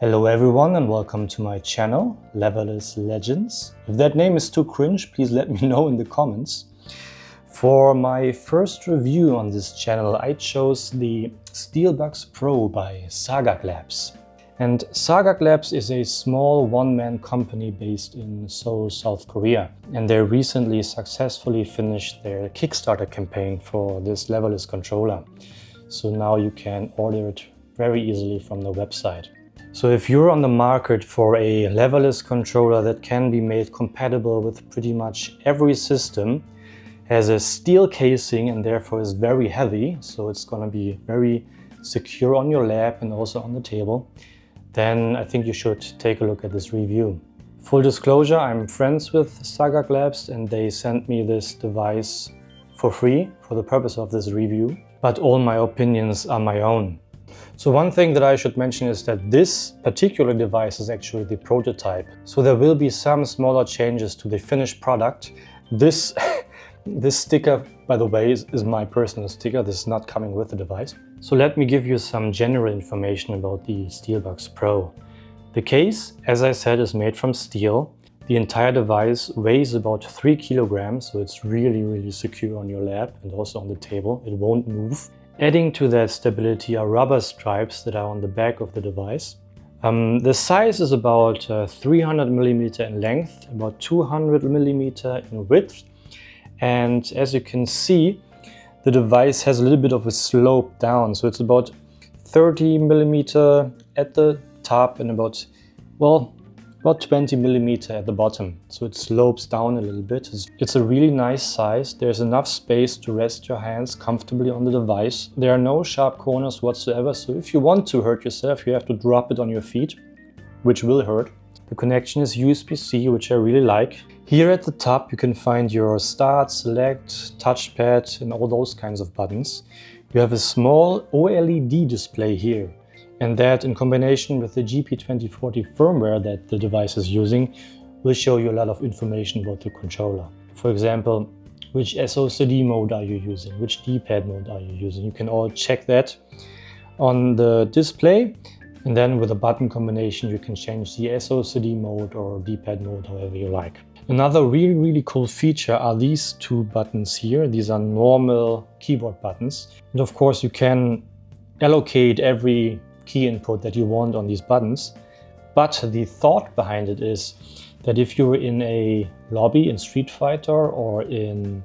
Hello everyone and welcome to my channel, Leverless Legends. If that name is too cringe, please let me know in the comments. For my first review on this channel, I chose the Steelbox Pro by Sagak Labs. And Sagak Labs is a small one-man company based in Seoul, South Korea. And they recently successfully finished their Kickstarter campaign for this Leverless controller. So now you can order it very easily from the website. So if you're on the market for a Leverless controller that can be made compatible with pretty much every system, has a steel casing and therefore is very heavy, so it's going to be very secure on your lap and also on the table, then I think you should take a look at this review. Full disclosure, I'm friends with Sagak Labs and they sent me this device for free for the purpose of this review, but all my opinions are my own. So one thing that I should mention is that this particular device is actually the prototype. So there will be some smaller changes to the finished product. This sticker, by the way, is my personal sticker. This is not coming with the device. So let me give you some general information about the Steelbox Pro. The case, as I said, is made from steel. The entire device weighs about 3 kilograms, so it's really secure on your lap and also on the table. It won't move. Adding to that stability are rubber stripes that are on the back of the device. The size is about 300 millimeter in length, about 200 millimeter in width. And as you can see, the device has a little bit of a slope down. So it's about 30 millimeter at the top and about 20 millimeter at the bottom. So it slopes down a little bit. It's a really nice size. There's enough space to rest your hands comfortably on the device. There are no sharp corners whatsoever. So if you want to hurt yourself, you have to drop it on your feet, which will hurt. The connection is USB-C, which I really like. Here at the top, you can find your start, select, touchpad, and all those kinds of buttons. You have a small OLED display here. And that, in combination with the GP2040 firmware that the device is using, will show you a lot of information about the controller. For example, which SOCD mode are you using? Which D-pad mode are you using? You can all check that on the display. And then with a button combination, you can change the SOCD mode or D-pad mode, however you like. Another really cool feature are these two buttons here. These are normal keyboard buttons. And of course, you can allocate every key input that you want on these buttons. But the thought behind it is that if you're in a lobby in Street Fighter or in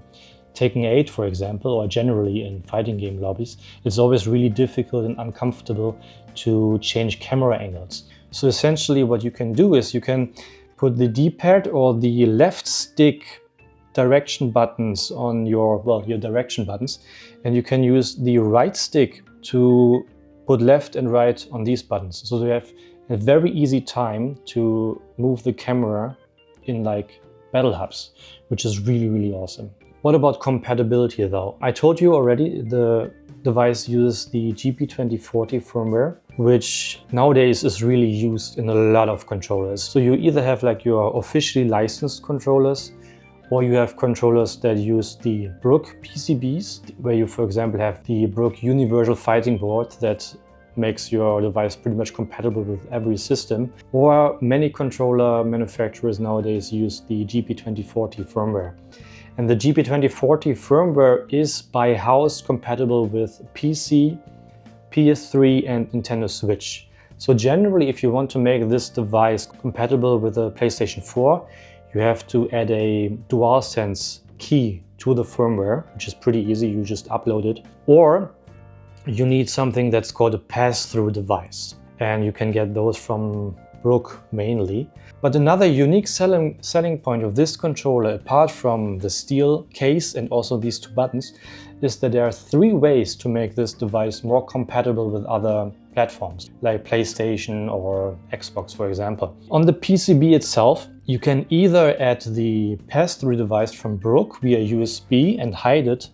Tekken 8, for example, or generally in fighting game lobbies, it's always really difficult and uncomfortable to change camera angles. So essentially what you can do is you can put the D-pad or the left stick direction buttons on your direction buttons, and you can use the right stick to put left and right on these buttons. So you have a very easy time to move the camera in like battle hubs, which is really awesome. What about compatibility though? I told you already the device uses the GP2040 firmware, which nowadays is really used in a lot of controllers. So you either have like your officially licensed controllers, or you have controllers that use the Brook PCBs, where you, for example, have the Brook Universal Fighting Board that makes your device pretty much compatible with every system. Or many controller manufacturers nowadays use the GP2040 firmware. And the GP2040 firmware is by house compatible with PC, PS3 and Nintendo Switch. So generally, if you want to make this device compatible with a PlayStation 4, you have to add a DualSense key to the firmware, which is pretty easy, you just upload it. Or you need something that's called a pass-through device. And you can get those from Brook mainly. But another unique selling point of this controller, apart from the steel case and also these two buttons, is that there are 3 ways to make this device more compatible with other platforms, like PlayStation or Xbox, for example. On the PCB itself, you can either add the pass-through device from Brook via USB and hide it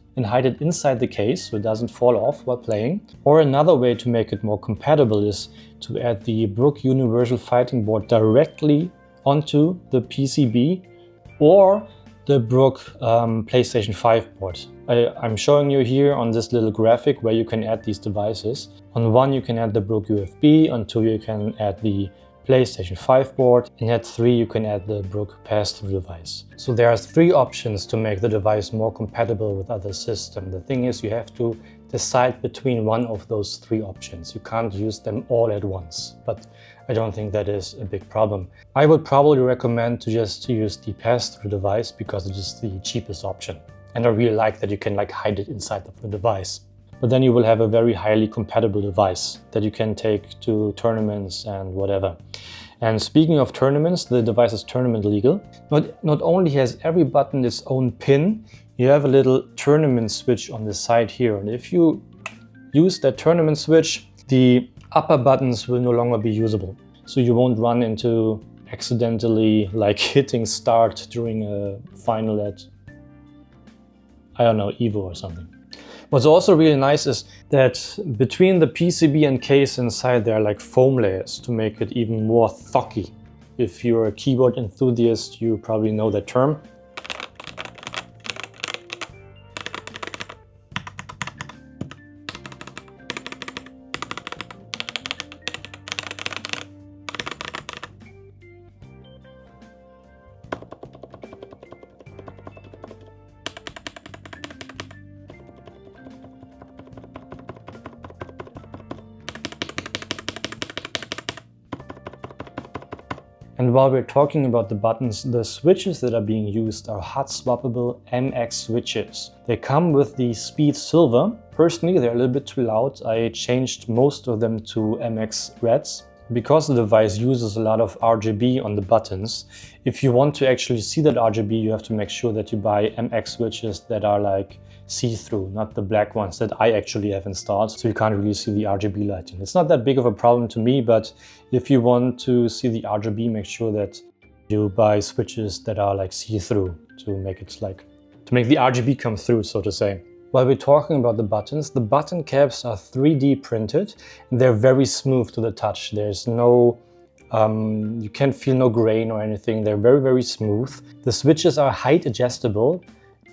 inside the case so it doesn't fall off while playing. Or another way to make it more compatible is to add the Brook Universal Fighting Board directly onto the PCB, or the Brook PlayStation 5 port. I'm showing you here on this little graphic where you can add these devices. On one you can add the Brook USB, on two you can add the PlayStation 5 board, and at 3 you can add the Brook pass-through device. So there are 3 options to make the device more compatible with other systems. The thing is, you have to decide between one of those 3 options. You can't use them all at once, but I don't think that is a big problem. I would probably recommend to just use the pass-through device because it is the cheapest option. And I really like that you can hide it inside of the device. But then you will have a very highly compatible device that you can take to tournaments and whatever. And speaking of tournaments, the device is tournament legal. Not only has every button its own pin, you have a little tournament switch on the side here. And if you use that tournament switch, the upper buttons will no longer be usable. So you won't run into accidentally hitting start during a final at, I don't know, Evo or something. What's also really nice is that between the PCB and case inside there are foam layers to make it even more thocky. If you're a keyboard enthusiast, you probably know that term. And while we're talking about the buttons, the switches that are being used are hot swappable MX switches. They come with the speed silver. Personally, they're a little bit too loud. I changed most of them to MX reds. Because the device uses a lot of RGB on the buttons, if you want to actually see that RGB, you have to make sure that you buy MX switches that are see-through, not the black ones that I actually have installed, so you can't really see the RGB lighting. It's not that big of a problem to me, but if you want to see the RGB, make sure that you buy switches that are see-through to make it to make the RGB come through, so to say. While we're talking about the button caps are 3D printed and they're very smooth to the touch. There's no, you can't feel no grain or anything. They're very, very smooth. The switches are height adjustable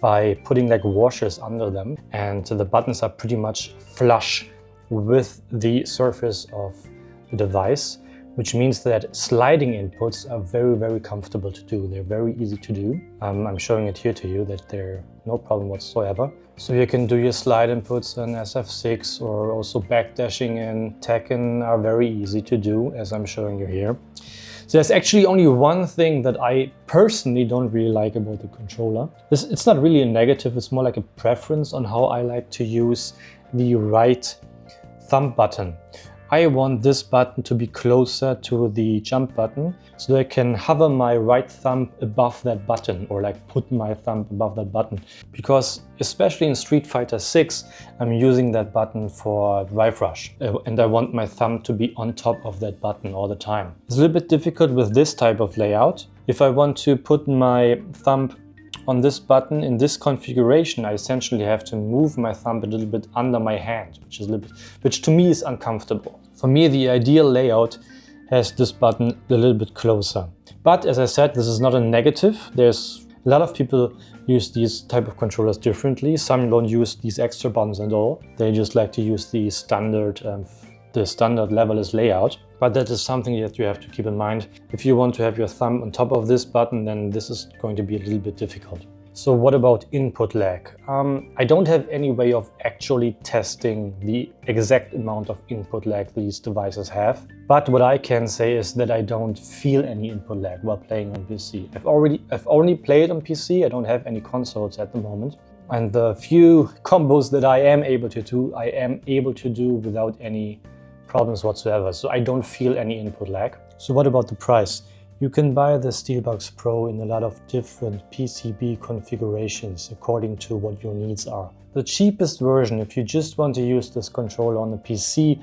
by putting washers under them, and the buttons are pretty much flush with the surface of the device, which means that sliding inputs are very, very comfortable to do. They're very easy to do. I'm showing it here to you that they're no problem whatsoever. So you can do your slide inputs in SF6, or also backdashing in Tekken are very easy to do, as I'm showing you here. So there's actually only one thing that I personally don't really like about the controller. It's not really a negative, it's more like a preference on how I like to use the right thumb button. I want this button to be closer to the jump button so that I can hover my right thumb above that button, or put my thumb above that button. Because especially in Street Fighter 6, I'm using that button for Drive Rush and I want my thumb to be on top of that button all the time. It's a little bit difficult with this type of layout. If I want to put my thumb on this button in this configuration, I essentially have to move my thumb a little bit under my hand, which to me is uncomfortable. For me, the ideal layout has this button a little bit closer. But as I said, this is not a negative. There's a lot of people use these type of controllers differently. Some don't use these extra buttons at all. They just like to use the standard leverless layout. But that is something that you have to keep in mind. If you want to have your thumb on top of this button, then this is going to be a little bit difficult. So what about input lag? I don't have any way of actually testing the exact amount of input lag these devices have. But what I can say is that I don't feel any input lag while playing on PC. I've only played on PC. I don't have any consoles at the moment. And the few combos that I am able to do without any problems whatsoever. So I don't feel any input lag. So what about the price? You can buy the Steelbox Pro in a lot of different PCB configurations according to what your needs are. The cheapest version, if you just want to use this controller on the PC,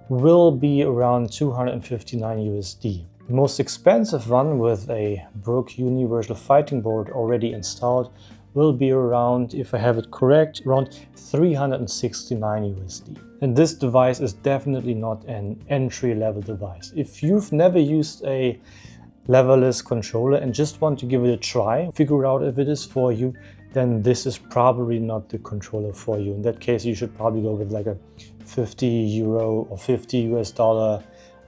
will be around 259 USD. The most expensive one, with a Brook Universal Fighting Board already installed, will be around, if I have it correct, around 369 USD. And this device is definitely not an entry-level device. If you've never used a leverless controller and just want to give it a try, figure out if it is for you, then this is probably not the controller for you. In that case, you should probably go with like a 50 euro or 50 US dollar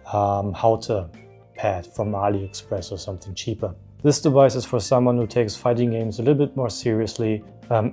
halter pad from AliExpress or something cheaper. This device is for someone who takes fighting games a little bit more seriously,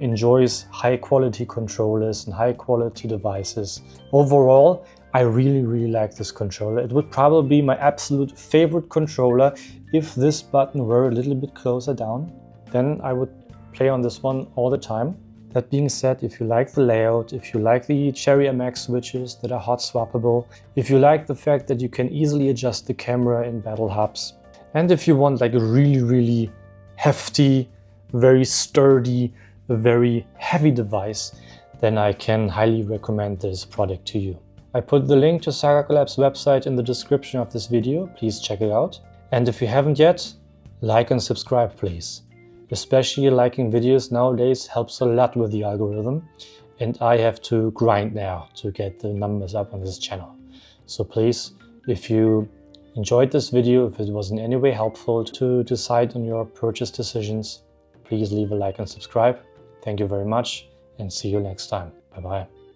enjoys high quality controllers and high quality devices. Overall, I really like this controller. It would probably be my absolute favorite controller if this button were a little bit closer down. Then I would play on this one all the time. That being said, if you like the layout, if you like the Cherry MX switches that are hot swappable, if you like the fact that you can easily adjust the camera in battle hubs, and if you want like a really hefty, very sturdy, very heavy device, then I can highly recommend this product to you. I put the link to Saga Collab's website in the description of this video. Please check it out. And if you haven't yet, like and subscribe, please. Especially liking videos nowadays helps a lot with the algorithm, and I have to grind now to get the numbers up on this channel. So please, if you enjoyed this video, if it was in any way helpful to decide on your purchase decisions, please leave a like and subscribe. Thank you very much and see you next time. Bye bye.